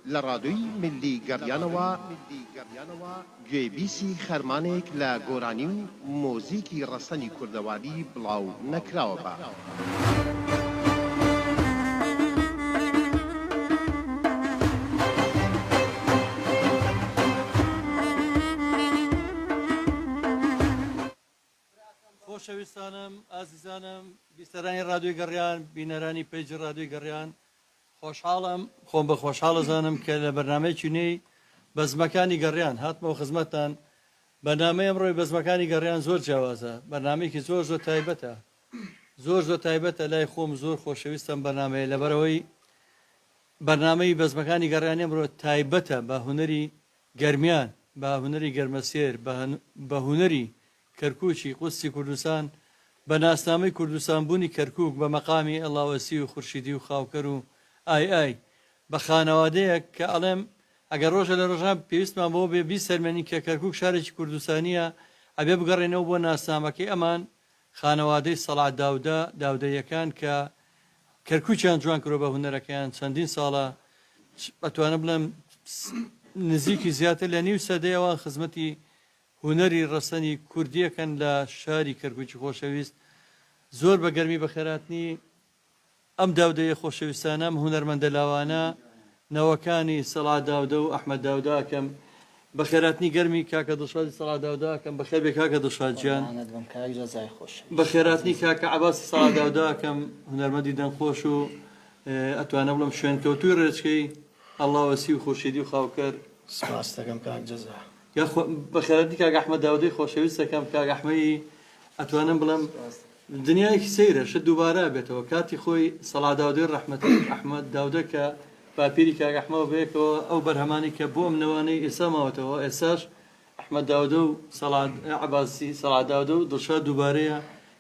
لە ڕادووی ملی گەڕیانەوە گوێبیسی خەرمانێک لە گۆرانی و مۆزیکی ڕەسەنی کوردەواری بڵاو نەکراوە بە. خۆشەویستانم، ئازیزانم، بیستەرانی ڕادیۆی گەڕیان، بینەرانی پێیجی ڕادیۆی گەڕیان، خۆشحاڵم خۆم بە خۆشحاڵەزانم کە لە بەرنامەیەکی نوێی بەزمەکانی گەڕیان هاتمەوە خزمەتتان. بەرنامەی ئەمڕۆی بەزمەکانی گەڕیان زۆر جیاوازە، بەرنامەیەکی زۆر تایبەتە، زۆر تایبەتە لای خۆم، زۆر خۆشەویستم بەرنامەیە، لەبەرەوەی بەرنامەی بەزمەکانی گەڕیان ئەمڕۆ تایبەتە بە هونەری گەرمیان، بە هونەری گەرمەسێر، بە هونەری کەرکووکی قوستی کوردستان، بە ناسنامەی کوردستان بوونی کەرکووک بە مەقامی ئەڵاوەسی و خورشیدی و خاوکەر و ئای بە خانەوادەیەک کە ئەڵێم ئەگەر ڕۆژە لە ڕۆژان پێویستمان بۆ بێ بیسەرمێنین کە کەرکووک شارێکی کوردستانیە، ئەبێ بگەڕێنەوە بۆ ناسنامەکەی ئەمان خانەوادەی سەڵات داودەیەکان کە کەرکووکیان جوان کردۆ بە هونەرەکەیان. چەندین ساڵە ئەتوانە بڵێم نزیکی زیاتر لە نیو سەدەیەوە خزمەتی هونەری ڕەسەنی کوردیەکەن لە شاری کەرکووکی خۆشەویست. زۆر بە گەرمی بەخێراتنی ئەم داودەیە خۆشەویستانە، ئەم هونەرمەندە لاوانە نەوەکانی سەڵات داودە و ئەحمەد داوداکەم بەخێراتنی گەرمی کاکە دڵشادی سەڵات داوداکەم بەخێر بێ کاکە دڵشادجیان، بەخێراتنی کاکە عەباسی سەڵات داوداکەم هونەرمەندی دەنگخۆش و ئەتوانە بڵم شوێنکەوتووی ڕێچکەی ئەڵاوەسی و خورشیدی و خاوکەر. سپاس دەکەم کاک جەزا. بەخێرەتی کاک ئەحمەد داودەی خۆشەویستەکەم، کاک ئەحمەدی ئەتوانم بڵم دنیایەکی سەیرە، شت دووبارە بێتەوە. کاتی خۆی سەڵات داودەی ڕەحمەتی ئەحمەد داودە کە باپیری کاک ئەحمەد بەیەکەوە ئەو بەرهەمانی کە بۆ ئەم نەوانەی ئێستا ماوەتەوە، ئێستاش ئەحمەد داودە و عەباسی سەڵات داودە و دڵشاد دووبارەیە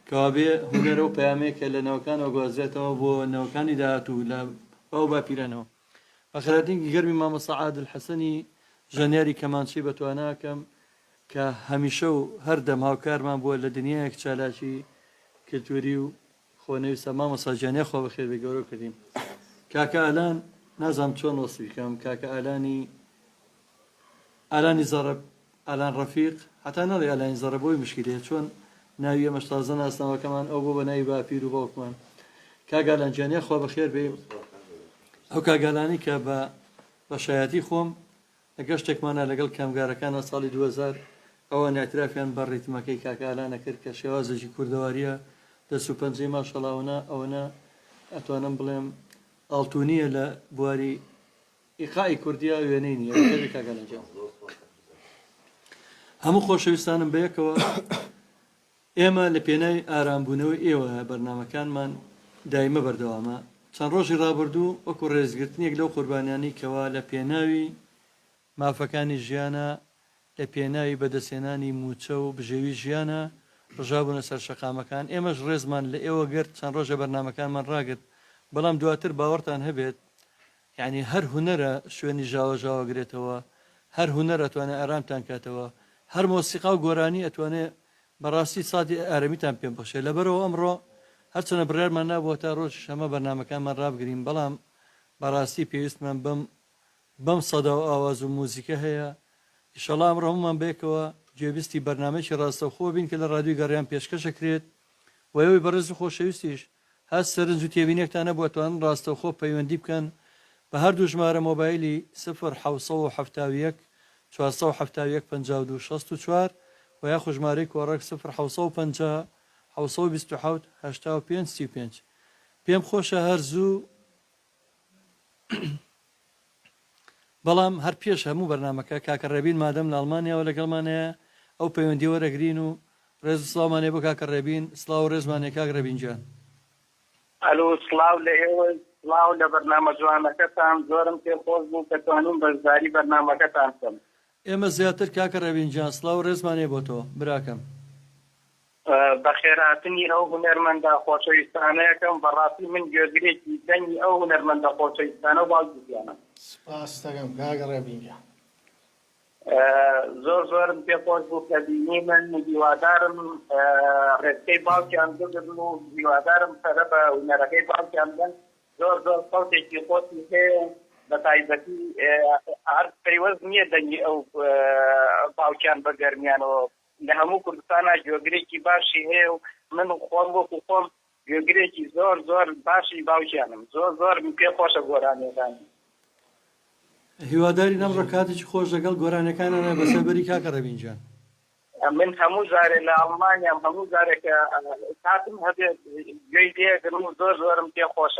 کەوا بێ هونەرە و پەیامەیە کە لە نەوەکانەوە گوازرێتەوە بۆ نەوەکانی داهاتوو لە ئەو باپیرانەوە. بەخێرەتی گەرمی مامۆستا عادل حەسەنی ژەنیاری کەمانچی بەتواناکەم کە هەمیشە و هەردەم هاوکارمان بووە لە دنیایەک چالاکی کلتوری و خۆنەویستە. مامۆستا جانێ خۆ بەخێر بێ گەورە کردیم. کاکە ئالان نازانم چۆن وەسفی بکەم، کاکە ئالانی زەڕەب، ئالان ڕەفیق، هەتا نەڵێ ئالانی زەڕەب بۆی مشکلەیە، چۆن ناوی ئەمەش تازە ناسناوەکەمان ئەو بۆ بە ناوی باپیر و باوکمان. کاکە ئالان جانێ خۆ بەخێر بێ. ئەو کاگالانی کە بە شایەتی خۆم گەشتێکمانە لەگەڵ کامگارەکانە ساڵی 2000 ئەوان اعترافیان بە ڕیتمەکەی کاکەلانە کرد کە شێوازێکی کوردەواریە دەست و پەنجەی ماشەڵاوانە ئەوەنە ئەتوانم بڵێم ئاڵتونیە لە بواری ئیقای کوردیا وێنەی نیە. کاگەلانجان هەموو خۆشەویستانم بەیەکەوە ئێمە لە پێناوی ئارامبوونەوەی ئێوە بەرنامەکانمان دایمە بەردەوامە. چەند ڕۆژی ڕابردوو وەکو ڕێزگرتنێک لەو قوربانیانی کەوا لە پێناوی مافەکانی ژیانە، لە پێناوی بەدەستێنانی موچە و بژێوی ژیانە ڕژابوونە سەر شەقامەکان. ئێمەش ڕێزمان لە ئێوە گرت، چەند ڕۆژە بەرنامەکانمان ڕاگرت، بەڵام دواتر باوەڕتان هەبێت یعنی هەر هونەرە شوێنی ژاوەگرێتەوە، هەر هونەر ئەتوانێت ئارامتان کاتەوە، هەر مۆسیقا و گۆرانی ئەتوانێت بەڕاستی سادی ئارەمیتان پێم بەخشێ. لەبەرەوە ئەمڕۆ هەرچەنە بڕیارمان نابووە تا ڕۆژ شەمە بەرنامەکانمان ڕابگرین، بەڵام بەڕاستی پێویستمان بەم سەدا و ئاواز و موزیکە هەیە. ئیشەڵا ئەمڕۆ هەمومان بێکەوە گوێبیستی بەرنامەیەکی ڕاستەوخۆ بین کە لە ڕادیۆی گەڕیان پێشکەشەکرێت و ئەوەی بەڕێز و خۆشەویستیش هەست سەرنج و تێبینێکتان نەبووە توانن ڕاستەوخۆ پەیوەندی بکەن بە هەردوو ژمارە مۆبایلی 0771 471 52 64 و یاخو ژمارەی کۆڕەک 0750 727 85 35. پێم خۆشە هەر زوو بەڵام هەر پێش هەموو بەرنامەکە کاکە ڕێبین مادەم لە ئەڵمانیاوە لەگەڵمانەیە ئەو پەیوەندی وەرەگرین و ڕێز و سڵاومانێ بۆ کاکە ڕێبین. سڵاو و ڕێزمانێ کاک ڕێبینجان. ئەلۆ سڵاو لە ئێوە، سڵاو لە بەرنامە جوانەکەتان. زۆرم پێخۆش بوو کە توانین بەشداری بەرنامەکەتان بکەم. ئێمە زیاتر کاکە ڕێبینجان سڵاو و ڕێزمانێ بۆ تۆ براکەم. بەخێراتنی ئەو هونەرمەندە خۆشەویستانەیەکەم، بەڕاستی من گوێگرێکی دەنگی ئەو هونەرمەندە خۆشەویستانە باڵگوزیانم. سپاس دەکەم کاکە ڕێبینجان. زۆرم پێخۆش بوو کە بینی من هیوادارم ڕێزکەی باوکیان بگرن و هیوادارم سەرە بە هونەرەکەی باوکیان بن. زۆر سەوتێکی خۆشی هەیە، بە تایبەتی هەر پەیوەست نییە دەنگی ئەو باوکیان بە گەرمیانەوە لە هەموو کوردستانە گوێگرێکی باشی هەیە و من خۆم وەکو خۆم گوێگرێکی زۆر زۆر باشی باوکیانم زۆر زۆر پێ خۆشە گۆرانیەکانی هیواداری نەمڕۆ کاتێکی خۆش لەگەڵ گۆرانەکانانە بەسەربەری کاکە ڕەبینجان من هەموو جارێ لە ئەڵمانیام هەموو جارێکە کاتم هەبێت گوێی لێگرم و زۆر زۆرم پێ خۆشە